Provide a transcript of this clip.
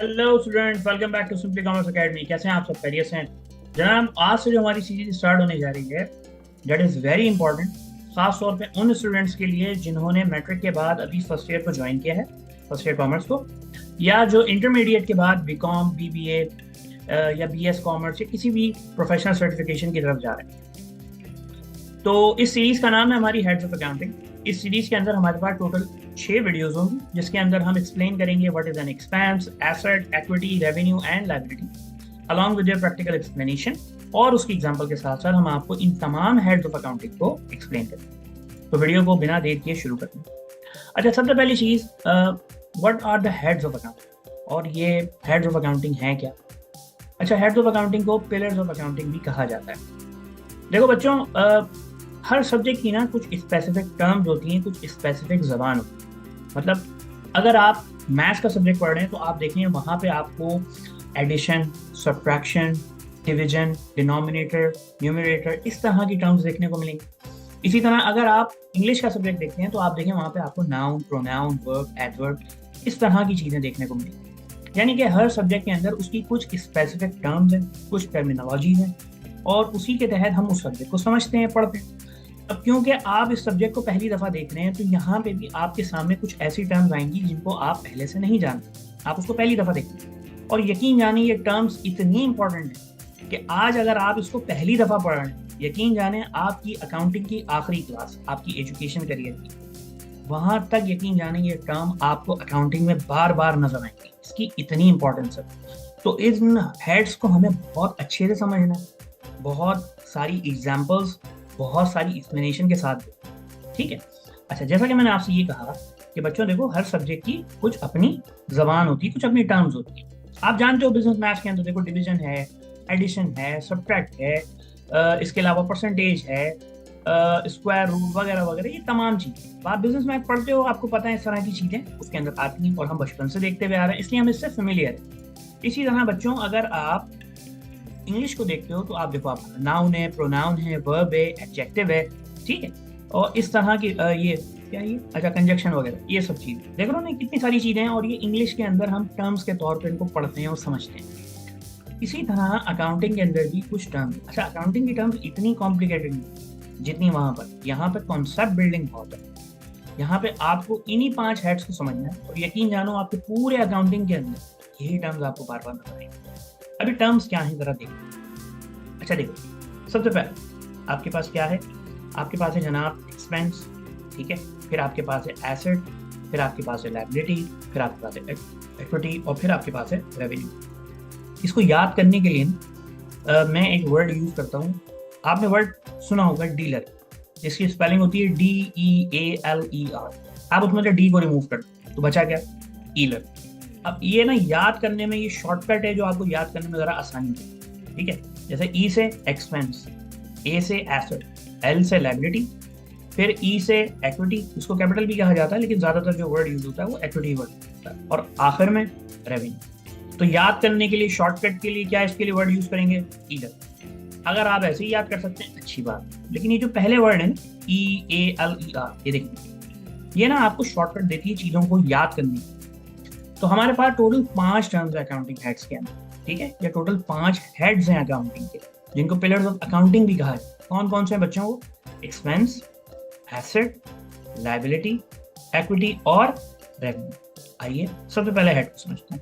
Hello students, welcome back to simply commerce academy. कैसे हैं आप सब? खैरियत से हैं जनाब? आज से जो हमारी सीरीज स्टार्ट होने जा रही है, दैट इज़ वेरी इंपॉर्टेंट, खास तौर पे उन स्टूडेंट्स के लिए जिन्होंने मैट्रिक के बाद अभी फर्स्ट ईयर को ज्वाइन किया है, फर्स्ट ईयर कॉमर्स को, या जो इंटरमीडिएट के बाद बीकॉम, बीबीए या बीएस कॉमर्स या किसी भी प्रोफेशनल सर्टिफिकेशन की तरफ जा रहे हैं। तो इस सीरीज का नाम है हमारी हेड्स ऑफ अकाउंटिंग। इस सीरीज के अंदर हमारे पास टोटल 6 वीडियोस होंगी, जिसके अंदर हम एक्सप्लेन करेंगे what is an expense, asset, equity, revenue and liability along with your practical explanation. और उसकी एग्जांपल के साथ साथ हम आपको इन तमाम हेड्स ऑफ अकाउंटिंग को एक्सप्लेन करेंगे। तो वीडियो को बिना देर किए शुरू करते हैं। अच्छा, सबसे पहली चीज़, what are the heads of accounting, और ये हेड्स ऑफ अकाउंटिंग हैं क्या? अच्छा, हेड्स ऑफ अकाउंटिंग को पिलर्स ऑफ अकाउंटिंग भी कहा जाता है। देखो बच्चों, हर सब्जेक्ट की ना कुछ स्पेसिफिक टर्म्स होती हैं, कुछ स्पेसिफिक जबान होती है। मतलब अगर आप मैथ्स का सब्जेक्ट पढ़ रहे हैं तो आप देखें वहाँ पे आपको addition, subtraction, division, denominator, numerator, इस तरह की टर्म्स देखने को मिलेंगी। इसी तरह अगर आप इंग्लिश का सब्जेक्ट देखते हैं तो आप देखें वहाँ पे आपको नाउन, प्रोनाउन, वर्ब, एडवर्ब, इस तरह की चीज़ें देखने को मिलेंगी। यानी कि हर सब्जेक्ट के अंदर उसकी कुछ स्पेसिफिक टर्म्स हैं, कुछ टर्मिनोलॉजी हैं, और उसी के तहत हम उस सब्जेक्ट को समझते हैं, पढ़ते हैं। अब क्योंकि आप इस सब्जेक्ट को पहली दफ़ा देख रहे हैं तो यहाँ पे भी आपके सामने कुछ ऐसी टर्म्स आएंगी जिनको आप पहले से नहीं जानते, आप उसको पहली दफ़ा देखेंगे। और यकीन जाने ये टर्म्स इतनी इंपॉर्टेंट है कि आज अगर आप इसको पहली दफ़ा पढ़ रहे हैं, यकीन जाने आपकी अकाउंटिंग की आखिरी क्लास, आपकी एजुकेशन करियर की, वहाँ तक यकीन जाने ये टर्म आपको अकाउंटिंग में बार बार नजर आएंगी। इसकी इतनी इंपॉर्टेंस है। तो इन हेड्स को हमें बहुत अच्छे से समझना है, बहुत सारी एग्जाम्पल्स, बहुत सारी एक्सप्लेनेशन के साथ, ठीक है। अच्छा, जैसा कि मैंने आपसे ये कहा कि बच्चों देखो, हर सब्जेक्ट की कुछ अपनी जबान होती है, कुछ अपनी टर्म्स होती है। आप जानते हो बिजनेस मैथ्स के अंदर देखो डिवीजन है, एडिशन है, सब्ट्रैक्ट है, इसके अलावा परसेंटेज है, स्क्वायर रूट वगैरह वगैरह, ये तमाम चीज़ें आप बिजनेस मैथ पढ़ते हो, आपको पता है इस तरह की चीज़ें उसके अंदर आती हैं और हम बचपन से देखते हुए आ रहे हैं, इसलिए हम इससे फेमिलियर है। इसी तरह बच्चों, अगर आप इंग्लिश को देखते हो तो आप देखो, आप नाउन है, प्रोनाउन है, वर्ब है, एडजेक्टिव है, ठीक है, और इस तरह की ये क्या, ये अच्छा, कंजक्शन वगैरह, ये सब चीज़ देख रहे हो ना, कितनी सारी चीज़ें हैं, और ये इंग्लिश के अंदर हम टर्म्स के तौर पे इनको पढ़ते हैं और समझते हैं। इसी तरह अकाउंटिंग के अंदर भी कुछ टर्म्स, अच्छा, अकाउंटिंग की टर्म्स इतनी कॉम्प्लिकेटेड नहीं जितनी वहाँ पर, यहाँ पर कॉन्सेप्ट बिल्डिंग बहुत है। यहाँ पे आपको इन्हीं 5 हेड्स को समझना है, और यकीन जानो आपके पूरे अकाउंटिंग के अंदर यही टर्म्स आपको बार बार नजर आएंगे। अभी टर्म्स क्या है जरा देखो। अच्छा देखो, सबसे पहले आपके पास क्या है? आपके पास है जनाब एक्सपेंस, ठीक है, फिर आपके पास है एसेट, फिर आपके पास है लायबिलिटी, फिर आपके पास है इक्विटी, और फिर आपके पास है रेवेन्यू। इसको याद करने के लिए मैं एक वर्ड यूज करता हूँ। आपने वर्ड सुना होगा डीलर, जिसकी स्पेलिंग होती है DEALER। आप उसमें से डी को रिमूव कर दो तो बचा क्या? ईलर। अब ये ना याद करने में ये शॉर्टकट है जो आपको याद करने में ज़रा आसानी है, ठीक है। जैसे ई से एक्सपेंस, ए से एसेट, एल से लायबिलिटी, फिर ई से एक्विटी, इसको कैपिटल भी कहा जाता है लेकिन ज़्यादातर जो वर्ड यूज होता है वो एक्विटी वर्ड होता है, और आखिर में रेवेन्यू। तो याद करने के लिए, शॉर्टकट के लिए क्या इसके लिए वर्ड यूज करेंगे? ईलर। अगर आप ऐसे ही याद कर सकते हैं अच्छी बात, लेकिन ये जो पहले वर्ड है ना, EALER, ये देखिए, ये ना आपको शॉर्टकट देती है चीज़ों को याद करने की। तो हमारे पास टोटल 5 टर्म्स है अकाउंटिंग हेड्स के अंदर, ठीक है। ये टोटल 5 हेड्स हैं अकाउंटिंग के, जिनको पिलर्स ऑफ अकाउंटिंग भी कहा है। कौन कौन से हैं बच्चों? को एक्सपेंस, एसेट, लायबिलिटी, इक्विटी और रेवेन्यू। आइए सबसे पहले हेड को समझते हैं।